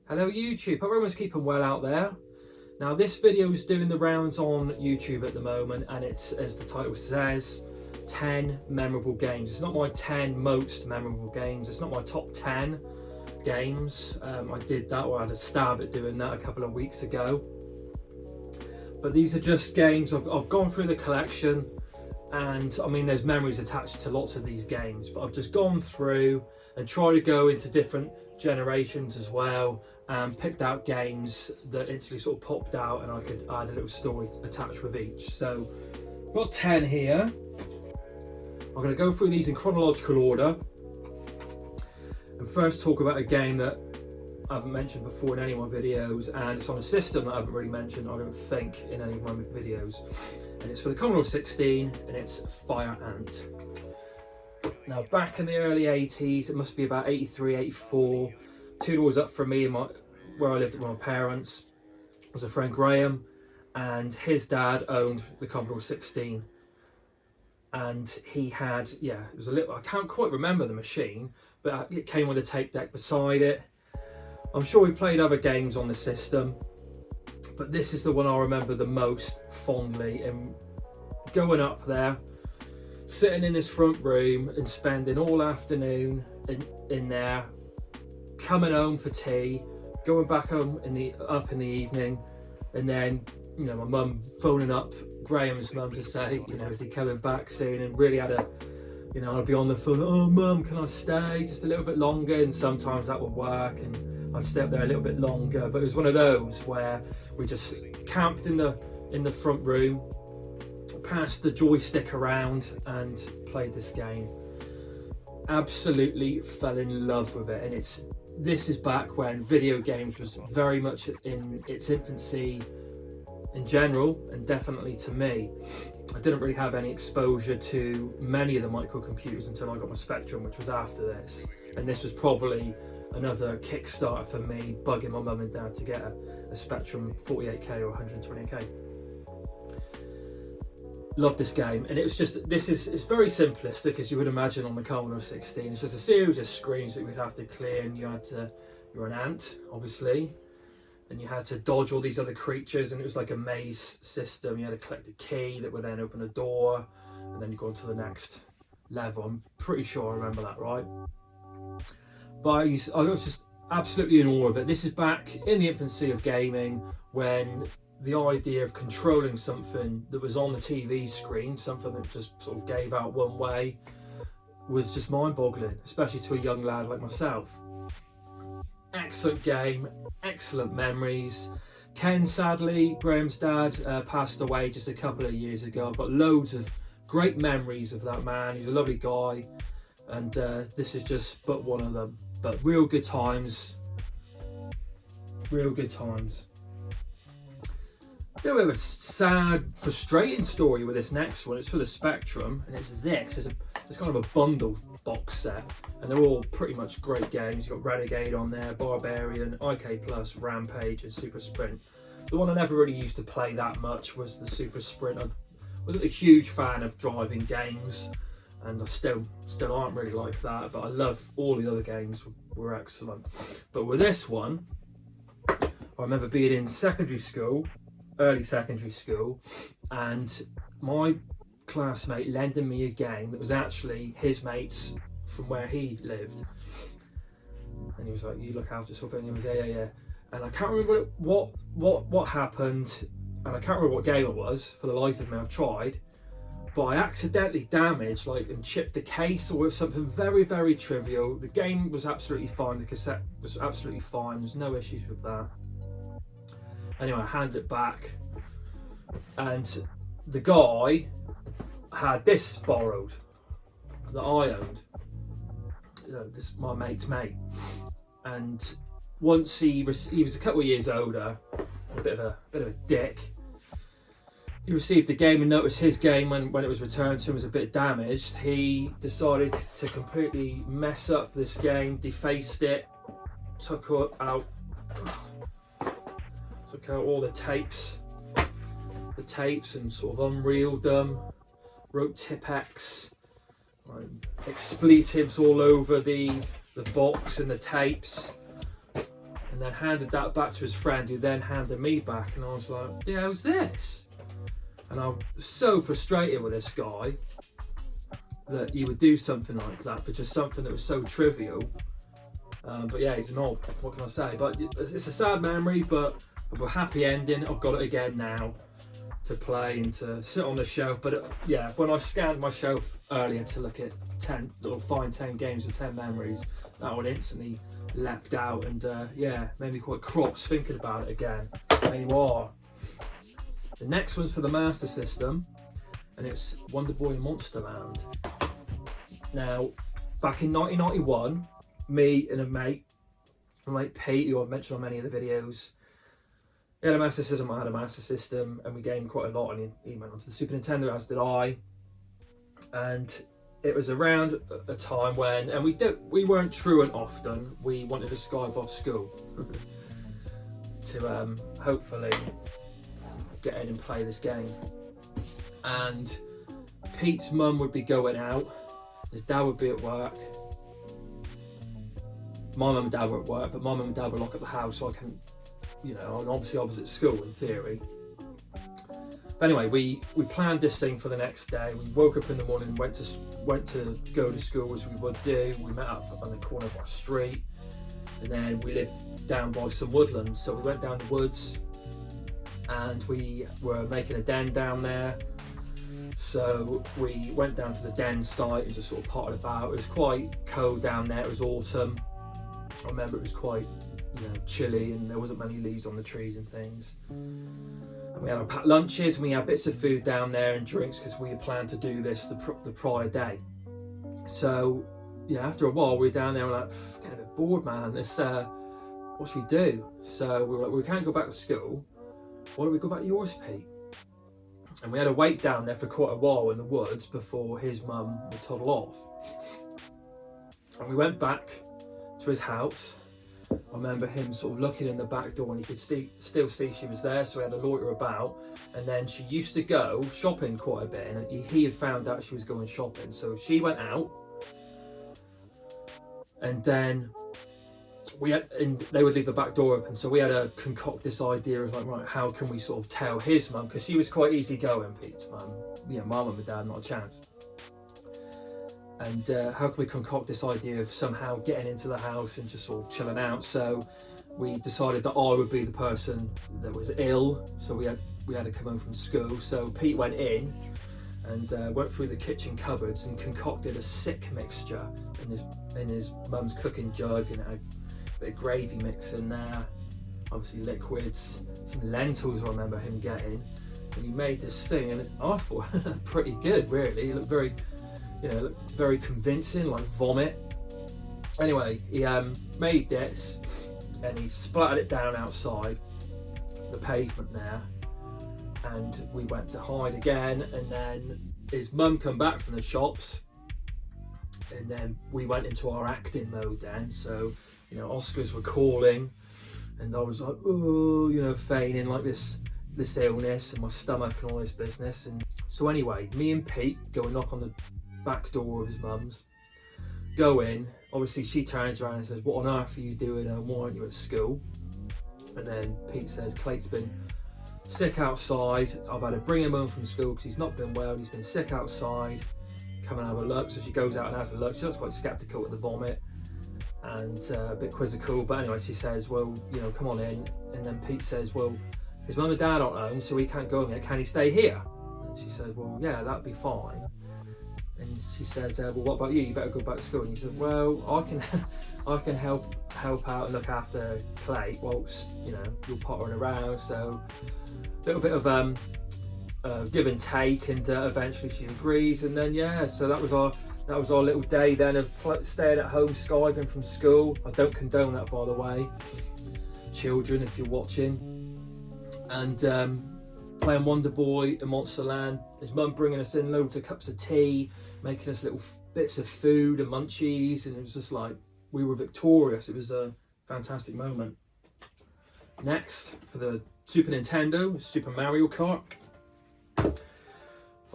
Hello YouTube, hope everyone's keeping well out there. Now this video is doing the rounds on YouTube at the moment, and it's, as the title says, 10 memorable games. It's not my 10 most memorable games, it's not my top 10 games. I did that, or I had a stab at doing that a couple of weeks ago. But these are just games, I've gone through the collection, and I mean there's memories attached to lots of these games, but I've just gone through and tried to go into different generations as well, and picked out games that instantly sort of popped out and I could add a little story attached with each. So I've got 10 here. I'm going to go through these in chronological order and first talk about a game that I haven't mentioned before in any of my videos, and it's on a system that I haven't really mentioned, I don't think, in any of my videos, and it's for the Commodore 16 and it's Fire Ant. Now back in the early 80s, it must be about 83, 84, 2 doors up from me, where I lived with my parents, was a friend Graham, and his dad owned the Commodore 16. And he had, yeah, it was a little, I can't quite remember the machine, but it came with a tape deck beside it. I'm sure we played other games on the system, but this is the one I remember the most fondly, and going up there, sitting in his front room and spending all afternoon in there, coming home for tea, going back home in the evening, and then, you know, my mum phoning up Graham's mum to say, you know, is he coming back soon? And really had a, you know, I'd be on the phone, oh mum, can I stay just a little bit longer? And sometimes that would work, and I'd stay up there a little bit longer. But it was one of those where we just camped in the front room, passed the joystick around and played this game. Absolutely fell in love with it, and this is back when video games was very much in its infancy in general, and definitely to me. I didn't really have any exposure to many of the microcomputers until I got my Spectrum, which was after this, and this was probably another kickstarter for me, bugging my mum and dad to get a Spectrum 48K or 120K. Love this game, and it was just, it's very simplistic, as you would imagine on the Commodore 16. It's just a series of screens that you would have to clear, and you're an ant, obviously, and you had to dodge all these other creatures, and it was like a maze system. You had to collect a key that would then open a door, and then you go on to the next level. I'm pretty sure I remember that right. But I was just absolutely in awe of it. This is back in the infancy of gaming, when the idea of controlling something that was on the TV screen, something that just sort of gave out one way, was just mind-boggling, especially to a young lad like myself. Excellent game, excellent memories. Ken, sadly, Graham's dad, passed away just a couple of years ago. I've got loads of great memories of that man. He's a lovely guy, and this is just but one of them. But real good times, real good times. A little bit of a sad, frustrating story with this next one. It's for the Spectrum, and it's kind of a bundle box set, and they're all pretty much great games. You've got Renegade on there, Barbarian, IK Plus, Rampage, and Super Sprint. The one I never really used to play that much was the Super Sprint. I wasn't a huge fan of driving games, and I still aren't really like that, but I love all the other games, were excellent. But with this one, I remember being in secondary school, early secondary school, and my classmate lending me a game that was actually his mate's from where he lived, and he was like, you look after sort of thing. He was yeah, and I can't remember what happened, and I can't remember what game it was for the life of me. I've tried, but I accidentally damaged and chipped the case or something very, very trivial. The game was absolutely fine, the cassette was absolutely fine, there's no issues with that. Anyway, I handed it back, and the guy had this borrowed that I owned. This my mate's mate, and once he was a couple of years older, a bit of a dick. He received the game and noticed his game when it was returned to him was a bit damaged. He decided to completely mess up this game, defaced it, took out all the tapes and sort of unreeled them, wrote Tipex, expletives all over the box and the tapes, and then handed that back to his friend, who then handed me back, and I was like, yeah, how's this? And I was so frustrated with this guy that he would do something like that for just something that was so trivial. But yeah, he's an old, what can I say? But it's a sad memory, but a happy ending. I've got it again now to play and to sit on the shelf. But yeah, when I scanned my shelf earlier to look at 10 or find 10 games with 10 memories, that one instantly leapt out, and yeah, made me quite cross thinking about it again. There you are. The next one's for the Master System, and it's Wonderboy and Monsterland. Now, back in 1991, me and my mate Pete, who I've mentioned on many of the videos, he had a Master System, I had a Master System, and we gamed quite a lot, and he went on to the Super Nintendo, as did I. And it was around a time when, and we weren't truant often, we wanted to skive off school to hopefully get in and play this game. And Pete's mum would be going out, his dad would be at work. My mum and dad were at work, but my mum and dad would lock up the house, so I can, you know, and obviously I was at school in theory. But anyway, we planned this thing for the next day. We woke up in the morning and went to go to school, as we would do. We met up on the corner of our street, and then we lived down by some woodlands, so we went down the woods and we were making a den down there. So we went down to the den site and just sort of potted about. It was quite cold down there, it was autumn. I remember it was quite, you know, chilly, and there wasn't many leaves on the trees and things. And we had our packed lunches, and we had bits of food down there and drinks, because we had planned to do this the prior day. So yeah, after a while we were down there, we're like, getting a bit bored, man. This what should we do? So we were like, we can't go back to school. Why don't we go back to yours, Pete? And we had to wait down there for quite a while in the woods before his mum would toddle off. And we went back to his house. I remember him sort of looking in the back door, and he could still see she was there, so we had to loiter about. And then she used to go shopping quite a bit, and he had found out she was going shopping, so she went out. And then they would leave the back door open, so we had to concoct this idea of like, right, how can we sort of tell his mum, because she was quite easygoing, Pete's mum. You know, my mum and dad, not a chance. And how can we concoct this idea of somehow getting into the house and just sort of chilling out? So we decided that I would be the person that was ill, so we had to come home from school. So Pete went in and went through the kitchen cupboards and concocted a sick mixture in his mum's cooking jug, and a bit of gravy mix in there, obviously liquids, some lentils I remember him getting, and he made this thing, and I thought pretty good, really. It looked very, you know, looked very convincing, like vomit. Anyway, he made this, and he splattered it down outside the pavement there, and we went to hide again. And then his mum come back from the shops, and then we went into our acting mode then. So, you know, Oscars were calling, and I was like, oh, you know, feigning like this illness and my stomach and all this business. And so anyway, me and Pete go and knock on the back door of his mum's, go in. Obviously she turns around and says, what on earth are you doing, and why aren't you at school? And then Pete says, Clate's been sick outside, I've had to bring him home from school because he's not been well, he's been sick outside, come and have a look. So she goes out and has a look. She looks quite sceptical at the vomit and a bit quizzical, but anyway, she says, well, you know, come on in. And then Pete says, well, his mum and dad aren't home, so he can't go in there, can he stay here? And she says, well, yeah, that'd be fine. And she says, well, what about you? You better go back to school. And he said, well, I can help out and look after Clay whilst, you know, you're pottering around. So a little bit of give and take, and eventually she agrees. And then yeah, so that was our little day then of staying at home, skiving from school. I don't condone that, by the way, children, if you're watching. And playing Wonderboy and Monsterland. His mum bringing us in loads of cups of tea, making us little bits of food and munchies, and it was just like we were victorious. It was a fantastic moment. Next, for the Super Nintendo, Super Mario Kart.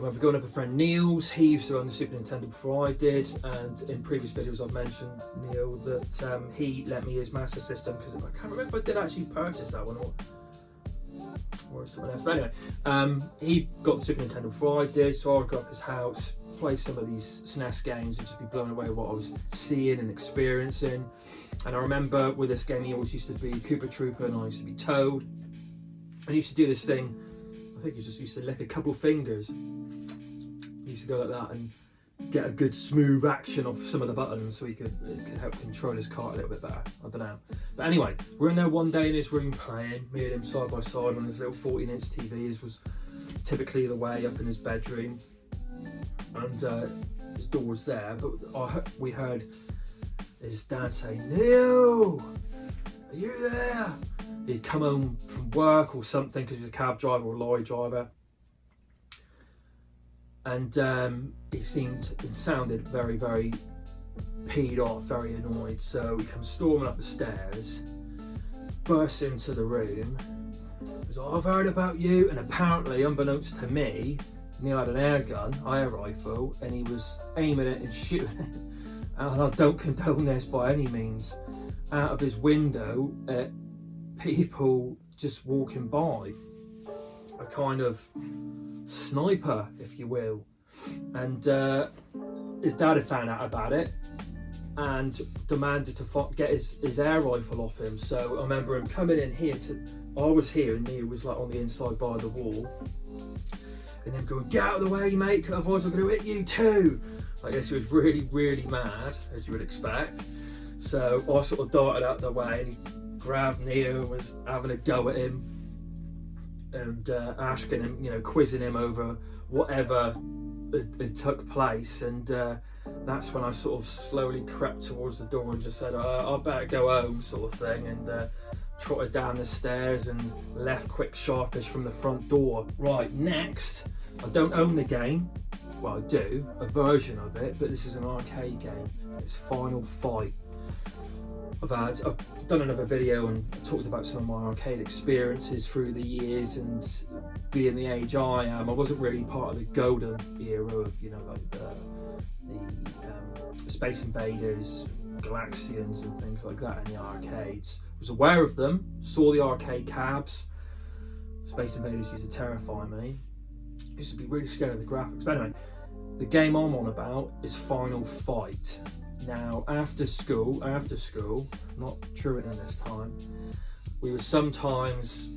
remember going up with a friend Neil's. He used to own the Super Nintendo before I did, and in previous videos I've mentioned, Neil, that he lent me his Master System, because I can't remember if I did actually purchase that one or something else. But anyway, he got the Super Nintendo before I did, so I would go up his house, play some of these SNES games, and just be blown away with what I was seeing and experiencing. And I remember with this game, he always used to be Koopa Trooper, and I used to be Toad. And he used to do this thing, I think he just used to lick a couple fingers. He used to go like that and get a good smooth action off some of the buttons, so it could help control his cart a little bit better. I don't know. But anyway, we're in there one day in his room playing, me and him side by side on his little 14-inch TV, as was typically the way, up in his bedroom. And his door was there, but we heard his dad say, "Neil, are you there?" He'd come home from work or something, because he was a cab driver or a lorry driver. And he sounded very, very peed off, very annoyed. So he comes storming up the stairs, bursts into the room. He was like, "I've heard about you." And apparently, unbeknownst to me, Neil had an air gun, air rifle, and he was aiming it and shooting it. And I don't condone this by any means, out of his window at people just walking by. A kind of sniper, if you will. And his dad had found out about it and demanded to get his air rifle off him. So I remember him coming in here I was here and Neil was like on the inside by the wall, and him going, "Get out of the way, mate, otherwise I'm going to hit you too." I guess he was really, really mad, as you would expect. So I sort of darted out the way, and he grabbed Neil and was having a go at him and asking him, quizzing him over whatever it took place. And that's when I sort of slowly crept towards the door and just said, "I better go home," sort of thing, and trotted down the stairs and left quick sharpish from the front door. Right, next, I don't own the game. Well, I do, a version of it, but this is an arcade game. It's Final Fight. I've done another video and talked about some of my arcade experiences through the years, and being the age I am, I wasn't really part of the golden era of, like the Space Invaders, Galaxians and things like that in the arcades. I was aware of them, saw the arcade cabs. Space Invaders used to terrify me. I used to be really scared of the graphics. But anyway, the game I'm on about is Final Fight. Now, after school, not truant in this time, we would sometimes,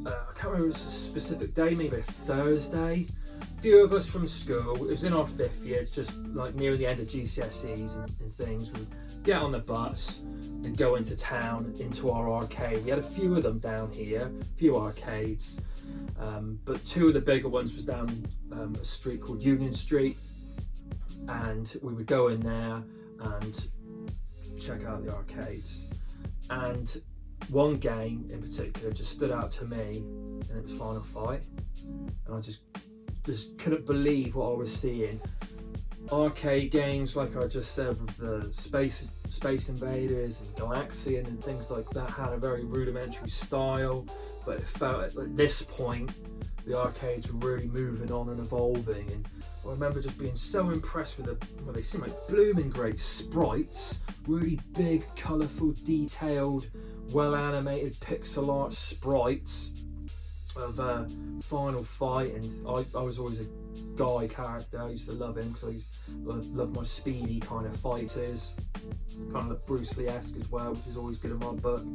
I can't remember if it was a specific day, maybe a Thursday, a few of us from school, it was in our 5th year, just like near the end of GCSEs and things, we'd get on the bus and go into town, into our arcade. We had a few of them down here, a few arcades, but two of the bigger ones was down a street called Union Street, and we would go in there and check out the arcades. And one game in particular just stood out to me, and it was Final Fight, and I just couldn't believe what I was seeing. Arcade games, like I just said, with the Space Invaders and Galaxian and things like that, had a very rudimentary style, but it felt at this point the arcades were really moving on and evolving. And I remember just being so impressed with they seem like blooming great sprites, really big, colourful, detailed, well animated pixel art sprites of Final Fight. And I was always a Guy character. I used to love him because I love my speedy kind of fighters, kind of like Bruce Lee-esque as well, which is always good in my book.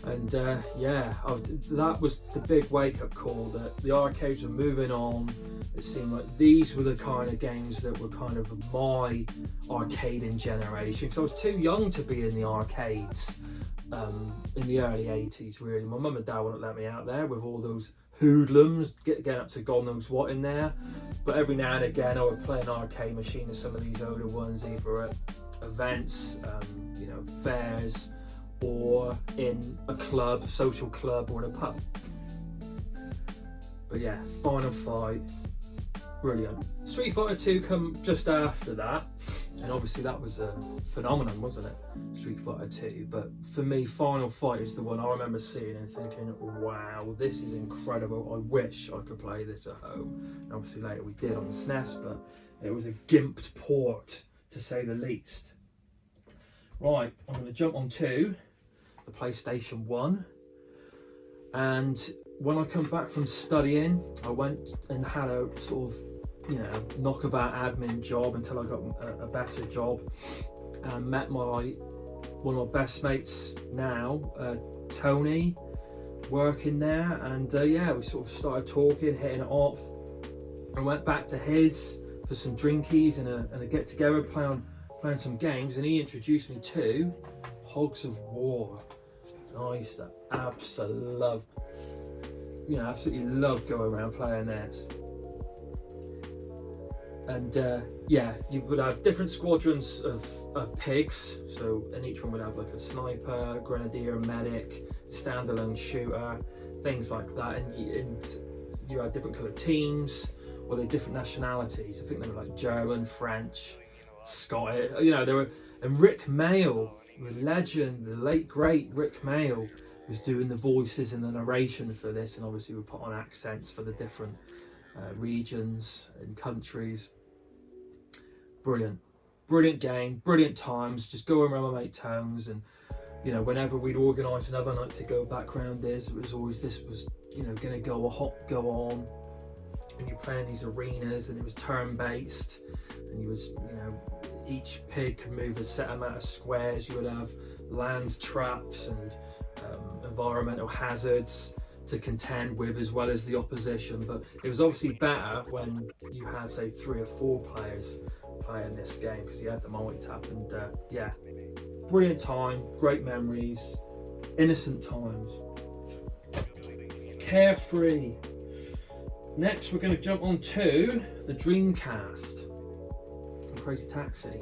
And that was the big wake-up call, that the arcades were moving on. It seemed like these were the kind of games that were kind of my arcading generation, because I was too young to be in the arcades in the early 80s, really. My mum and dad wouldn't let me out there with all those hoodlums, getting up to God knows what in there. But every now and again I would play an arcade machine of some of these older ones, either at events, fairs, or in a club, social club, or in a pub. But yeah, Final Fight, brilliant. Street Fighter 2 come just after that. And obviously that was a phenomenon, wasn't it? Street Fighter 2. But for me, Final Fight is the one I remember seeing and thinking, wow, this is incredible. I wish I could play this at home. And obviously later we did on the SNES, but it was a gimped port, to say the least. Right, I'm going to jump on to the PlayStation 1. And when I come back from studying, I went and had a sort of, knockabout admin job until I got a better job, and met one of my best mates now, Tony, working there, and we sort of started talking, hitting it off. I went back to his for some drinkies and a get together, playing some games, and he introduced me to Hogs of War. And I used to absolutely love going around playing this. And you would have different squadrons of pigs, so and each one would have like a sniper, grenadier, medic, standalone shooter, things like that. And you had different kind of teams, or they're different nationalities. I think they were like German, French, Scottish. There were, and Rick Mail, the legend, the late great Rick Mail, was doing the voices and the narration for this, and obviously we put on accents for the different regions and countries. Brilliant game, brilliant times. Just going around my mate Towns, and whenever we'd organise another night to go back round this, it was always going to go on, and you're playing these arenas, and it was turn-based, and each pig could move a set amount of squares. You would have land traps and environmental hazards to contend with, as well as the opposition. But it was obviously better when you had, say, 3 or 4 players playing this game, because you had the multi-tap. And brilliant time, great memories, innocent times, carefree. Next we're going to jump on to the Dreamcast and Crazy Taxi.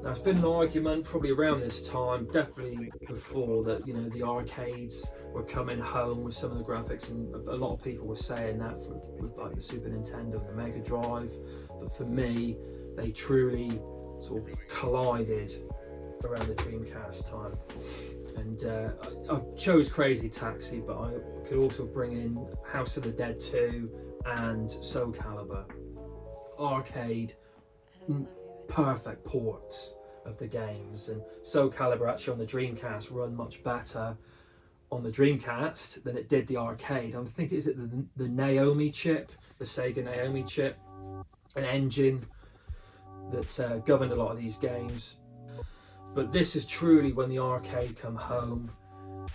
Now, it's been an argument probably around this time, definitely before, that the arcades were coming home with some of the graphics, and a lot of people were saying that with like the Super Nintendo and the Mega Drive. But for me, they truly sort of collided around the Dreamcast time. And I chose Crazy Taxi, but I could also bring in House of the Dead 2 and Soul Calibur. Arcade, perfect ports of the games, and Soul Calibur actually on the Dreamcast run much better on the Dreamcast than it did the arcade. I think is it the Naomi chip, the Sega Naomi chip, an engine that governed a lot of these games. But this is truly when the arcade come home.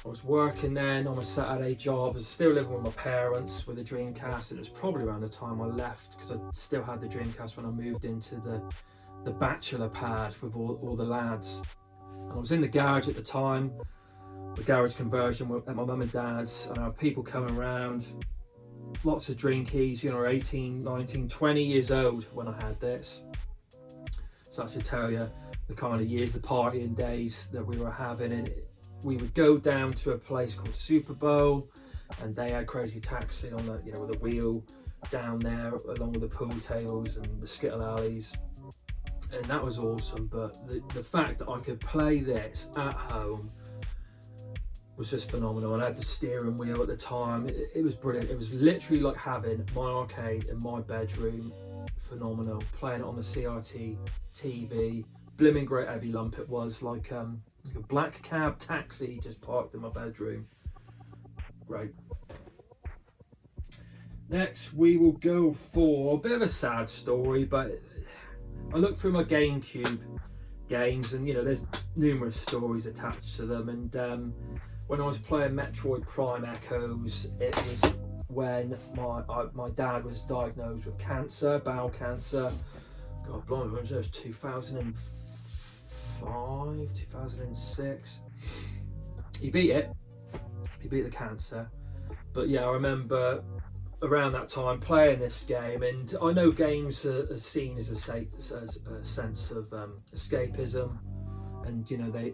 I was working then on a Saturday job. I was still living with my parents with the Dreamcast, and it was probably around the time I left, because I still had the Dreamcast when I moved into the bachelor pad with all the lads. And I was in the garage at the time, the garage conversion at my mum and dad's, and I had people coming around, lots of drinkies, 18, 19, 20 years old when I had this. So that should tell you the kind of years, the partying days that we were having. And we would go down to a place called Super Bowl, and they had Crazy Taxi on the, with a wheel down there, along with the pool tables and the skittle alleys. And that was awesome. But the fact that I could play this at home was just phenomenal. And I had the steering wheel at the time. It was brilliant. It was literally like having my arcade in my bedroom. Phenomenal. Playing it on the CRT TV. Blimmin' great heavy lump it was, like a black cab taxi just parked in my bedroom. Great. Next we will go for a bit of a sad story, but I looked through my GameCube games, and there's numerous stories attached to them. And when I was playing Metroid Prime Echoes, it was when my dad was diagnosed with cancer, bowel cancer. God blimey, it was 2005, 2006. He beat it. He beat the cancer. But yeah, I remember around that time playing this game, and I know games are seen as a sense of escapism, and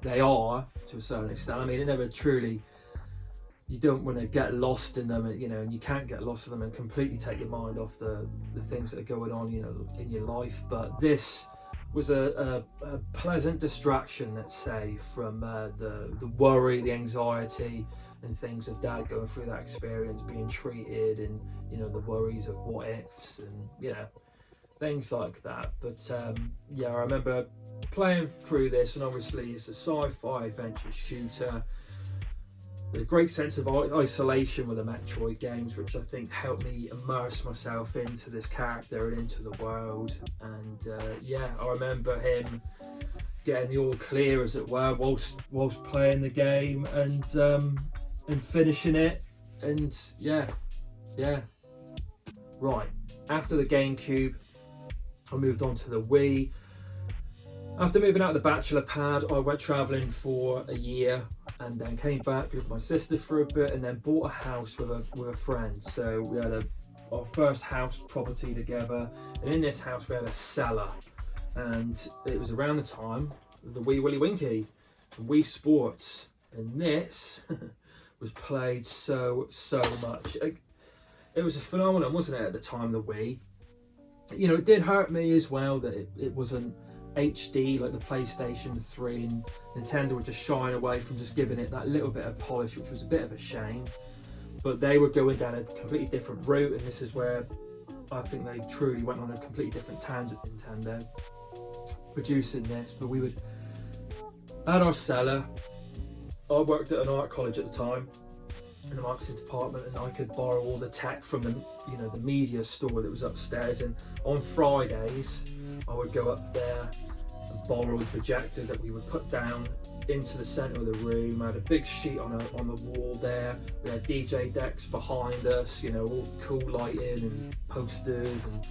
they are to a certain extent. I mean, it never truly. You don't want to get lost in them, and you can't get lost in them and completely take your mind off the things that are going on, in your life. But this, was a pleasant distraction, let's say, from the worry, the anxiety and things of Dad going through that experience, being treated, and the worries of what ifs and things like that. But yeah, I remember playing through this, and obviously it's a sci-fi adventure shooter. A great sense of isolation with the Metroid games, which I think helped me immerse myself into this character and into the world. And yeah, I remember him getting the all clear, as it were, whilst playing the game and finishing it. And yeah. Right, after the GameCube, I moved on to the Wii. After moving out of the bachelor pad, I went travelling for a year and then came back, lived with my sister for a bit, and then bought a house with a friend. So we had our first house property together, and in this house we had a cellar, and it was around the time of the Wee Willie Winky, Wii Sports, and this was played so much. It was a phenomenon, wasn't it, at the time, the Wii? It did hurt me as well that it wasn't HD like the PlayStation 3, and Nintendo were just shying away from just giving it that little bit of polish, which was a bit of a shame. But they were going down a completely different route, and this is where I think they truly went on a completely different tangent, Nintendo, producing this. But we would, at our cellar, I worked at an art college at the time, in the marketing department, and I could borrow all the tech from the the media store that was upstairs. And on Fridays I would go up there and borrow a projector that we would put down into the centre of the room. I had a big sheet on the wall there. We had DJ decks behind us, all cool lighting and posters, and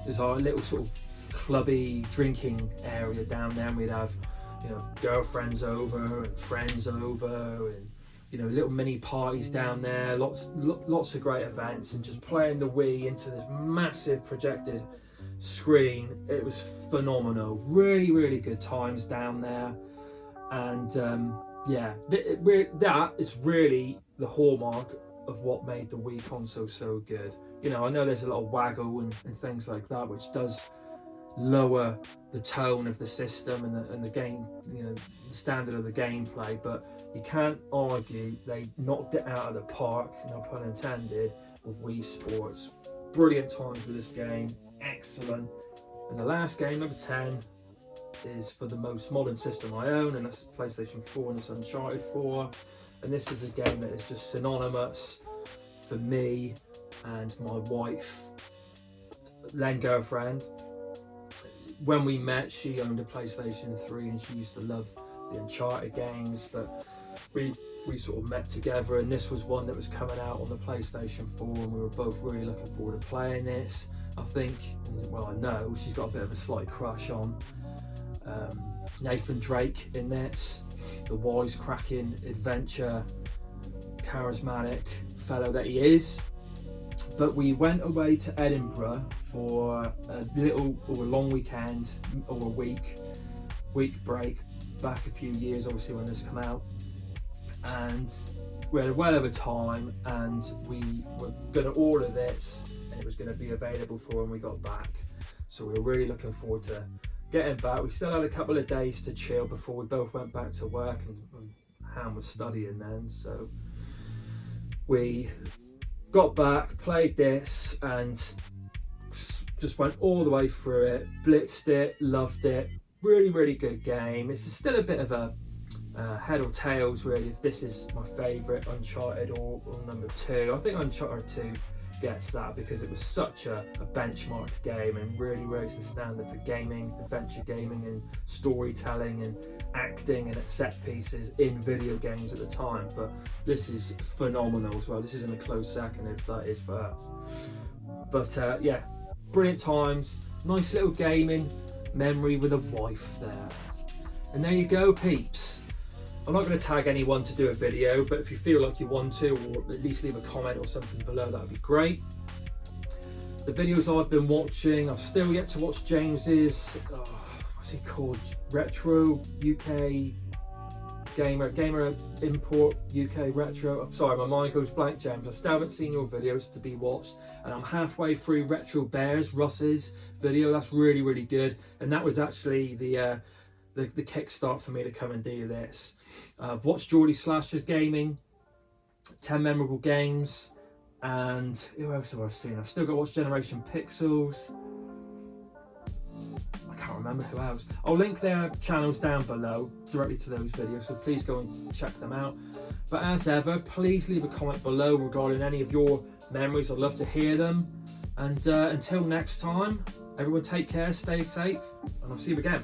there's our little sort of clubby drinking area down there, and we'd have girlfriends over and friends over, and little mini parties down there, lots of great events, and just playing the Wii into this massive projected screen. It was phenomenal. Really good times down there. And yeah, that is really the hallmark of what made the Wii console so good. I know there's a lot of waggle and things like that, which does lower the tone of the system and the game, the standard of the gameplay, but you can't argue they knocked it out of the park, no pun intended, with Wii Sports. Brilliant times with this game, excellent. And the last game, number 10, is for the most modern system I own, and that's PlayStation 4, and it's Uncharted 4. And this is a game that is just synonymous for me and my wife, then girlfriend. When we met, she owned a PlayStation 3 and she used to love the Uncharted games, but we sort of met together, and this was one that was coming out on the PlayStation 4, and we were both really looking forward to playing this. I think, well, I know she's got a bit of a slight crush on Nathan Drake in this, the wisecracking adventure charismatic fellow that he is. But we went away to Edinburgh for a long weekend, or a week break, back a few years obviously when this came out, and we had a well of a time, and we were going to order this and it was going to be available for when we got back. So we were really looking forward to getting back. We still had a couple of days to chill before we both went back to work, and Ham was studying then, so we got back, played this, and just went all the way through it, blitzed it, loved it. Really good game. It's still a bit of a head or tails really if this is my favourite Uncharted or number 2. I think Uncharted 2 gets that because it was such a benchmark game and really raised the standard for gaming, adventure gaming and storytelling and acting and set pieces in video games at the time. But this is phenomenal as well. This isn't a close second if that is first. But yeah, brilliant times, nice little gaming memory with a wife there. And there you go, peeps. I'm not going to tag anyone to do a video, but if you feel like you want to, or at least leave a comment or something below, that would be great. The videos I've been watching, I've still yet to watch James's, what's he called? Retro UK Gamer Import UK Retro. I'm sorry, my mind goes blank, James. I still haven't seen your videos to be watched, and I'm halfway through Retro Bears Russ's video. That's really, really good, and that was actually the kickstart for me to come and do this. I've watched Geordie Slasher's gaming, 10 memorable games, and who else have I seen? I've still got to watch Generation Pixels. I can't remember who else. I'll link their channels down below directly to those videos, so please go and check them out. But as ever, please leave a comment below regarding any of your memories. I'd love to hear them. And until next time, everyone take care, stay safe, and I'll see you again.